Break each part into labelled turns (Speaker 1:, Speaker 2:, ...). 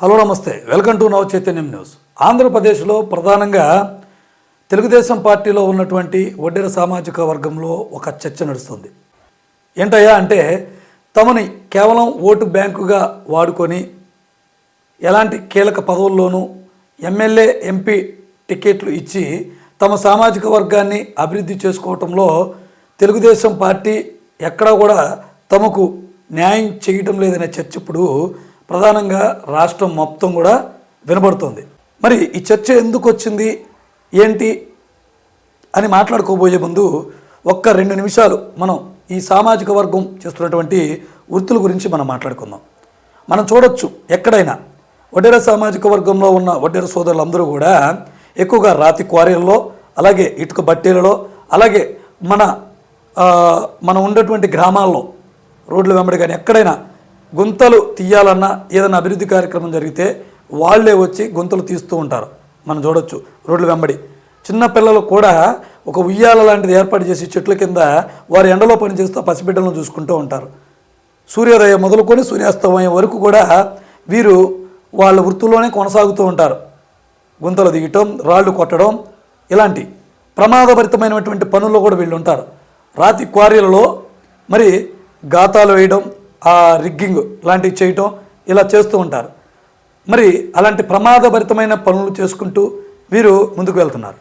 Speaker 1: Hello నమస్తే, welcome to నవ చైతన్యం న్యూస్. ఆంధ్రప్రదేశ్లో ప్రధానంగా తెలుగుదేశం పార్టీలో ఉన్నటువంటి వడ్డెర సామాజిక వర్గంలో ఒక చర్చ నడుస్తుంది. ఏంటయ్యా అంటే, తమని కేవలం ఓటు బ్యాంకుగా వాడుకొని ఎలాంటి కీలక పదవుల్లోనూ ఎమ్మెల్యే ఎంపీ టికెట్లు ఇచ్చి తమ సామాజిక వర్గాన్ని అభివృద్ధి చేసుకోవటంలో తెలుగుదేశం పార్టీ ఎక్కడా కూడా తమకు న్యాయం చేయటం లేదనే చర్చ ఇప్పుడు ప్రధానంగా రాష్ట్రం మొత్తం కూడా వినబడుతుంది. మరి ఈ చర్చ ఎందుకు వచ్చింది ఏంటి అని మాట్లాడుకోబోయే ముందు ఒక్క 2 నిమిషాలు మనం ఈ సామాజిక వర్గం చేస్తున్నటువంటి వృత్తుల గురించి మనం మాట్లాడుకుందాం. మనం చూడొచ్చు, ఎక్కడైనా వడ్డెర సామాజిక వర్గంలో ఉన్న వడ్డెర సోదరులందరూ కూడా ఎక్కువగా రాతి క్వారీల్లో, అలాగే ఇటుక బట్టీలలో, అలాగే మనం ఉండేటువంటి గ్రామాల్లో రోడ్ల వెంబడి కానీ ఎక్కడైనా గుంతలు తీయాలన్నా ఏదైనా అభివృద్ధి కార్యక్రమం జరిగితే వాళ్ళే వచ్చి గుంతలు తీస్తూ ఉంటారు. మనం చూడొచ్చు రోడ్ల వెంబడి. చిన్న పిల్లలు కూడా ఒక ఉయ్యాల లాంటిది ఏర్పాటు చేసి చెట్ల కింద వారి ఎండలో పనిచేస్తూ పసిబిడ్డలను చూసుకుంటూ ఉంటారు. సూర్యోదయం మొదలుకొని సూర్యాస్తమయం వరకు కూడా వీరు వాళ్ళ వృత్తిలోనే కొనసాగుతూ ఉంటారు. గుంతలు దిగటం, రాళ్ళు కొట్టడం, ఇలాంటి ప్రమాదభరితమైనటువంటి పనుల్లో కూడా వీళ్ళు ఉంటారు. రాతి క్వారీలలో మరి గాతాలు వేయడం, ఆ రిగ్గింగ్ లాంటివి చేయటం, ఇలా చేస్తూ ఉంటారు. మరి అలాంటి ప్రమాదభరితమైన పనులు చేసుకుంటూ వీరు ముందుకు వెళ్తున్నారు.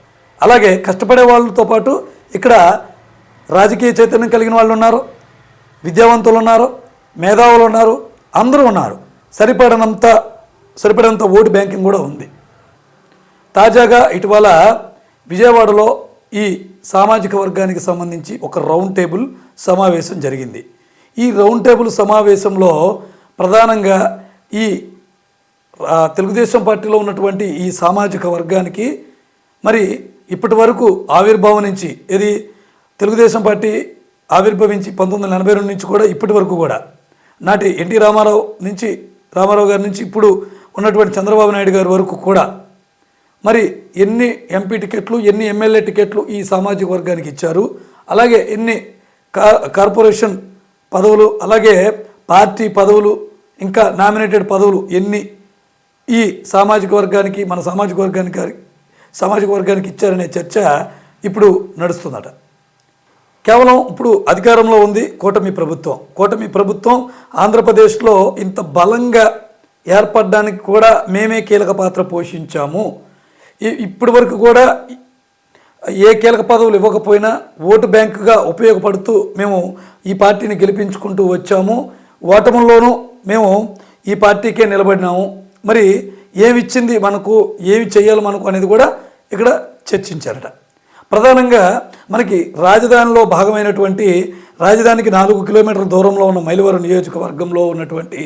Speaker 1: అలాగే కష్టపడే వాళ్ళతో పాటు ఇక్కడ రాజకీయ చైతన్యం కలిగిన వాళ్ళు ఉన్నారు, విద్యావంతులు ఉన్నారు, మేధావులు ఉన్నారు, అందరూ ఉన్నారు. సరిపడంత ఓటు బ్యాంకింగ్ కూడా ఉంది. తాజాగా ఇటీవల విజయవాడలో ఈ సామాజిక వర్గానికి సంబంధించి ఒక రౌండ్ టేబుల్ సమావేశం జరిగింది. ఈ రౌండ్ టేబుల్ సమావేశంలో ప్రధానంగా ఈ తెలుగుదేశం పార్టీలో ఉన్నటువంటి ఈ సామాజిక వర్గానికి మరి ఇప్పటి వరకు ఆవిర్భావం నుంచి, ఇది తెలుగుదేశం పార్టీ ఆవిర్భవించి 1982 నుంచి కూడా ఇప్పటి వరకు కూడా నాటి ఎన్టీ రామారావు గారి నుంచి ఇప్పుడు ఉన్నటువంటి చంద్రబాబు నాయుడు గారి వరకు కూడా మరి ఎన్ని ఎంపీ టికెట్లు, ఎన్ని ఎమ్మెల్యే టికెట్లు ఈ సామాజిక వర్గానికి ఇచ్చారు, అలాగే ఎన్ని కార్పొరేషన్ పదవులు, అలాగే పార్టీ పదవులు, ఇంకా నామినేటెడ్ పదవులు ఎన్ని ఈ సామాజిక వర్గానికి, మన సామాజిక వర్గానికి ఇచ్చారనే చర్చ ఇప్పుడు నడుస్తుందట. కేవలం ఇప్పుడు అధికారంలో ఉంది కూటమి ప్రభుత్వం ఆంధ్రప్రదేశ్లో ఇంత బలంగా ఏర్పడడానికి కూడా మేమే కీలక పాత్ర పోషించాము. ఇప్పటి వరకు కూడా ఏ కీలక పదవులు ఇవ్వకపోయినా ఓటు బ్యాంకుగా ఉపయోగపడుతూ మేము ఈ పార్టీని గెలిపించుకుంటూ వచ్చాము. ఓటముల్లోనూ మేము ఈ పార్టీకే నిలబడినాము. మరి ఏమిచ్చింది మనకు, ఏమి చేయాలి మనకు అనేది కూడా ఇక్కడ చర్చించారట. ప్రధానంగా మనకి రాజధానిలో భాగమైనటువంటి, రాజధానికి 4 కిలోమీటర్ల దూరంలో ఉన్న మైలవరం నియోజకవర్గంలో ఉన్నటువంటి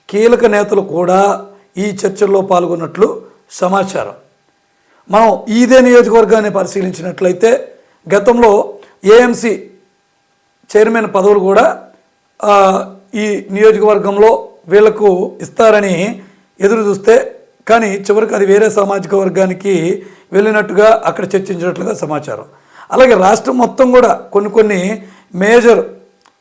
Speaker 1: కీలక నేతలు కూడా ఈ చర్చల్లో పాల్గొన్నట్లు సమాచారం. మనం ఇదే నియోజకవర్గాన్ని పరిశీలించినట్లయితే గతంలో ఏఎంసీ చైర్మన్ పదవులు కూడా ఈ నియోజకవర్గంలో వీళ్లకు ఇస్తారని ఎదురు చూస్తే, కానీ చివరికి అది వేరే సామాజిక వర్గానికి వెళ్ళినట్టుగా అక్కడ చర్చించినట్లుగా సమాచారం. అలాగే రాష్ట్రం మొత్తం కూడా కొన్ని మేజర్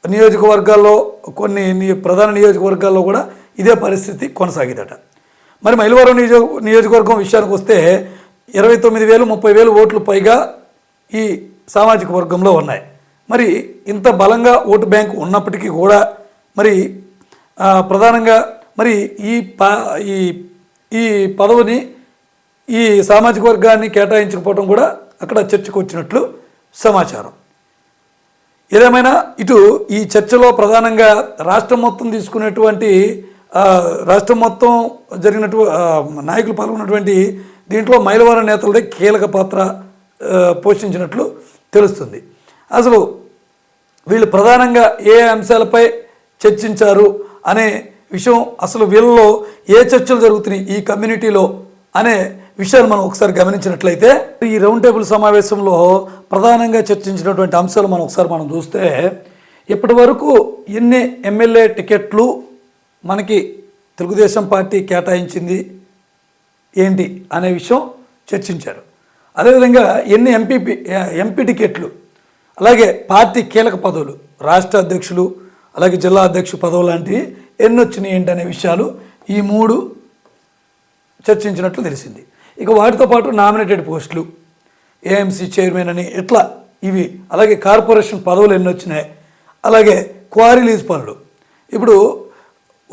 Speaker 1: నియోజకవర్గాల్లో, కొన్ని ప్రధాన నియోజకవర్గాల్లో కూడా ఇదే పరిస్థితి కొనసాగిదట. మరి మైలవరం నియోజకవర్గం విషయానికి వస్తే 29,000 30,000 ఓట్లు పైగా ఈ సామాజిక వర్గంలో ఉన్నాయి. మరి ఇంత బలంగా ఓటు బ్యాంకు ఉన్నప్పటికీ కూడా మరి ప్రధానంగా మరి ఈ పదవిని ఈ సామాజిక వర్గాన్ని కేటాయించకపోవడం కూడా అక్కడ చర్చకు వచ్చినట్లు సమాచారం. ఏదేమైనా ఇటు ఈ చర్చలో ప్రధానంగా రాష్ట్రం మొత్తం తీసుకునేటువంటి, రాష్ట్రం మొత్తం నాయకులు పాల్గొన్నటువంటి దీంట్లో మైలవరం నేతలదే కీలక పాత్ర పోషించినట్లు తెలుస్తుంది. అసలు వీళ్ళు ప్రధానంగా ఏ అంశాలపై చర్చించారు అనే విషయం, అసలు వీళ్ళలో ఏ చర్చలు జరుగుతున్నాయి ఈ కమ్యూనిటీలో అనే విషయాలు మనం ఒకసారి గమనించినట్లయితే, ఈ రౌండ్ టేబుల్ సమావేశంలో ప్రధానంగా చర్చించినటువంటి అంశాలు మనం చూస్తే, ఇప్పటి వరకు ఎన్ని ఎమ్మెల్యే టికెట్లు మనకి తెలుగుదేశం పార్టీ కేటాయించింది ఏంటి అనే విషయం చర్చించారు. అదేవిధంగా ఎన్ని ఎంపీ టికెట్లు, అలాగే పార్టీ కీలక పదవులు, రాష్ట్ర అధ్యక్షులు, అలాగే జిల్లా అధ్యక్ష పదవులు లాంటివి ఎన్ని వచ్చినాయి ఏంటనే విషయాలు ఈ 3 చర్చించినట్లు తెలిసింది. ఇక వాటితో పాటు నామినేటెడ్ పోస్టులు, ఏఎంసీ చైర్మన్ అని ఇట్లా ఇవి, అలాగే కార్పొరేషన్ పదవులు ఎన్ని వచ్చినాయి, అలాగే క్వారీ లీజ్ పనులు. ఇప్పుడు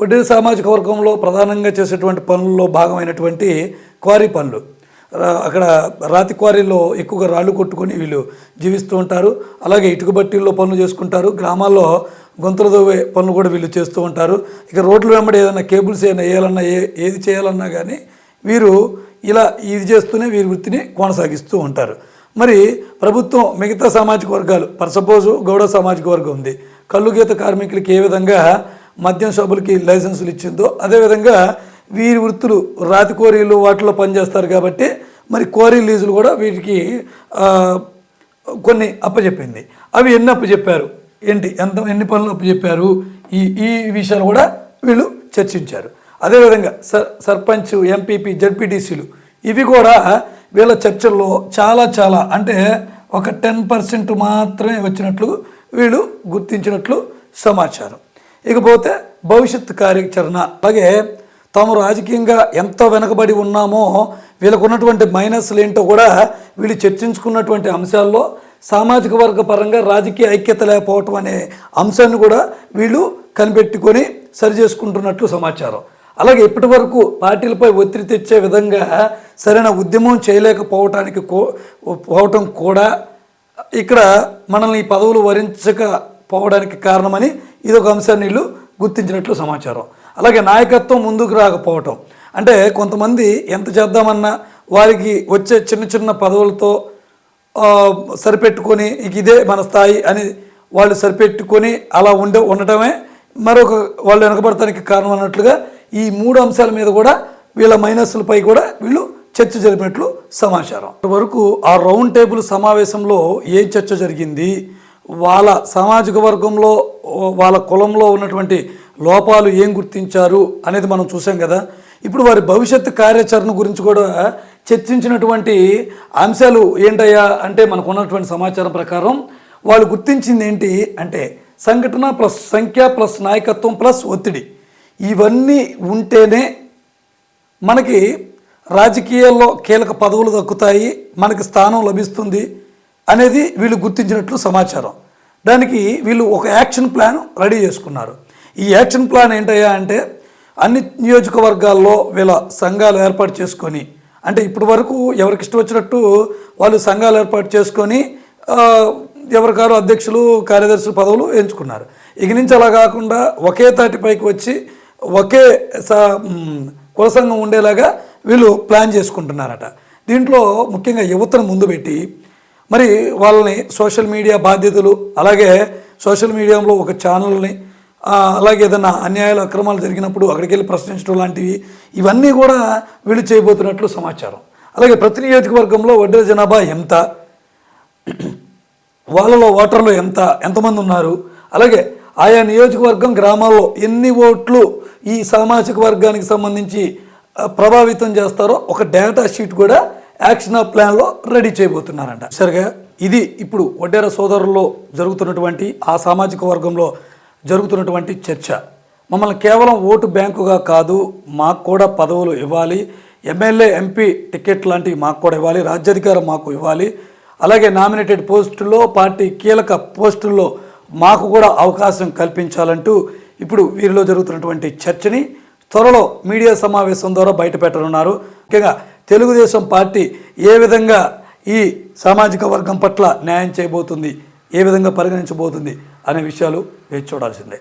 Speaker 1: వడ్డేర సామాజిక వర్గంలో ప్రధానంగా చేసేటువంటి పనుల్లో భాగమైనటువంటి క్వారీ పనులు, అక్కడ రాతి క్వారీల్లో ఎక్కువగా రాళ్ళు కొట్టుకొని వీళ్ళు జీవిస్తూ ఉంటారు. అలాగే ఇటుక బట్టీల్లో పనులు చేసుకుంటారు. గ్రామాల్లో గొంతులు దోవే పనులు కూడా వీళ్ళు చేస్తూ ఉంటారు. ఇక రోడ్ల వెంబడి ఏదైనా కేబుల్స్ ఏదైనా వేయాలన్నా ఏది చేయాలన్నా కానీ వీరు ఇలా ఇది చేస్తూనే వీరి వృత్తిని కొనసాగిస్తూ ఉంటారు. మరి ప్రభుత్వం మిగతా సామాజిక వర్గాలు, ఫర్ సపోజ్ గౌడ సామాజిక వర్గం ఉంది, కల్లుగీత కార్మికులకి ఏ విధంగా మద్యం షాపులకి లైసెన్సులు ఇచ్చిందో అదేవిధంగా వీరి వృత్తులు రాతి క్వారీలు వాటిలో పనిచేస్తారు కాబట్టి మరి క్వారీ లీజులు కూడా వీటికి కొన్ని అప్పచెప్పింది. అవి ఎన్ని అప్పచెప్పారు, ఎన్ని పనులు అప్పచెప్పారు, ఈ విషయాలు కూడా వీళ్ళు చర్చించారు. అదేవిధంగా సర్పంచ్, ఎంపీపీ, జడ్పీటీసీలు ఇవి కూడా వీళ్ళ చర్చల్లో చాలా అంటే ఒక 10% మాత్రమే వచ్చినట్లు వీళ్ళు గుర్తించినట్లు సమాచారం. ఇకపోతే భవిష్యత్ కార్యాచరణ, అలాగే తాము రాజకీయంగా ఎంత వెనకబడి ఉన్నామో వీళ్ళకు ఉన్నటువంటి మైనస్లు ఏంటో కూడా వీళ్ళు చర్చించుకున్నటువంటి అంశాల్లో సామాజిక వర్గ పరంగా రాజకీయ ఐక్యత లేకపోవటం అనే అంశాన్ని కూడా వీళ్ళు కనిపెట్టుకొని సరి చేసుకుంటున్నట్లు సమాచారం. అలాగే ఇప్పటి వరకు పార్టీలపై ఒత్తిడి తెచ్చే విధంగా సరైన ఉద్యమం చేయలేకపోవటం కూడా ఇక్కడ మనల్ని ఈ పదవులు వరించకపోవడానికి కారణమని ఇదొక అంశాన్ని వీళ్ళు గుర్తించినట్లు సమాచారం. అలాగే నాయకత్వం ముందుకు రాకపోవటం, అంటే కొంతమంది ఎంత చేద్దామన్నా వారికి వచ్చే చిన్న పదవులతో సరిపెట్టుకొని ఇదే మన స్థాయి అని వాళ్ళు సరిపెట్టుకొని అలా ఉండటమే మరొక వాళ్ళు వెనకబడటానికి కారణం అన్నట్లుగా ఈ 3 అంశాల మీద కూడా వీళ్ళ మైనస్లపై కూడా వీళ్ళు చర్చ జరిపినట్లు సమాచారం. వరకు ఆ రౌండ్ టేబుల్ సమావేశంలో ఏం చర్చ జరిగింది, వాళ్ళ సామాజిక వర్గంలో వాళ్ళ కులంలో ఉన్నటువంటి లోపాలు ఏం గుర్తించారు అనేది మనం చూసాం కదా. ఇప్పుడు వారి భవిష్యత్తు కార్యాచరణ గురించి కూడా చర్చించినటువంటి అంశాలు ఏంటయ్యా అంటే మనకు ఉన్నటువంటి సమాచారం ప్రకారం వాళ్ళు గుర్తించింది ఏంటి అంటే సంఘటన ప్లస్ సంఖ్య ప్లస్ నాయకత్వం ప్లస్ ఒత్తిడి, ఇవన్నీ ఉంటేనే మనకి రాజకీయాల్లో కీలక పదవులు దక్కుతాయి, మనకి స్థానం లభిస్తుంది అనేది వీళ్ళు గుర్తించినట్లు సమాచారం. దానికి వీళ్ళు ఒక యాక్షన్ ప్లాన్ రెడీ చేసుకున్నారు. ఈ యాక్షన్ ప్లాన్ ఏంటయ్యా అంటే అన్ని నియోజకవర్గాల్లో వీళ్ళ సంఘాలు ఏర్పాటు చేసుకొని, అంటే ఇప్పటి వరకు ఎవరికి ఇష్టం వచ్చినట్టు వాళ్ళు సంఘాలు ఏర్పాటు చేసుకొని ఎవరికారు అధ్యక్షులు, కార్యదర్శులు పదవులు ఎంచుకున్నారు. ఇక నుంచి అలా కాకుండా ఒకే తాటిపైకి వచ్చి ఒకే కుల సంఘం ఉండేలాగా వీళ్ళు ప్లాన్ చేసుకుంటున్నారట. దీంట్లో ముఖ్యంగా యువతను ముందు పెట్టి మరి వాళ్ళని సోషల్ మీడియా బాధ్యతలు, అలాగే సోషల్ మీడియాలో ఒక ఛానల్ని, అలాగే ఏదైనా అన్యాయాలు అక్రమాలు జరిగినప్పుడు అక్కడికి వెళ్ళి ప్రశ్నించడం లాంటివి ఇవన్నీ కూడా వీళ్ళు చేయబోతున్నట్లు సమాచారం. అలాగే ప్రతి నియోజకవర్గంలో వడ్డీల జనాభా ఎంత, వాళ్ళలో ఓటర్లు ఎంతమంది ఉన్నారు, అలాగే ఆయా నియోజకవర్గం గ్రామాల్లో ఎన్ని ఓట్లు ఈ సామాజిక వర్గానికి సంబంధించి ప్రభావితం చేస్తారో ఒక డేటా షీట్ కూడా యాక్షన్ ప్లాన్లో రెడీ చేయబోతున్నారంట. సరిగా ఇది ఇప్పుడు వడ్డేర సోదరుల్లో జరుగుతున్నటువంటి ఆ సామాజిక వర్గంలో జరుగుతున్నటువంటి చర్చ. మమ్మల్ని కేవలం ఓటు బ్యాంకుగా కాదు, మాకు కూడా పదవులు ఇవ్వాలి, ఎమ్మెల్యే ఎంపీ టికెట్ లాంటివి మాకు కూడా ఇవ్వాలి, రాజ్యాధికారం మాకు ఇవ్వాలి, అలాగే నామినేటెడ్ పోస్టుల్లో పార్టీ కీలక పోస్టుల్లో మాకు కూడా అవకాశం కల్పించాలంటూ ఇప్పుడు వీరిలో జరుగుతున్నటువంటి చర్చని త్వరలో మీడియా సమావేశం ద్వారా బయటపెట్టనున్నారు. ముఖ్యంగా తెలుగుదేశం పార్టీ ఏ విధంగా ఈ సామాజిక వర్గం పట్ల న్యాయం చేయబోతుంది, ఏ విధంగా పరిగణించబోతుంది అనే విషయాలు వేచి చూడాల్సిందే.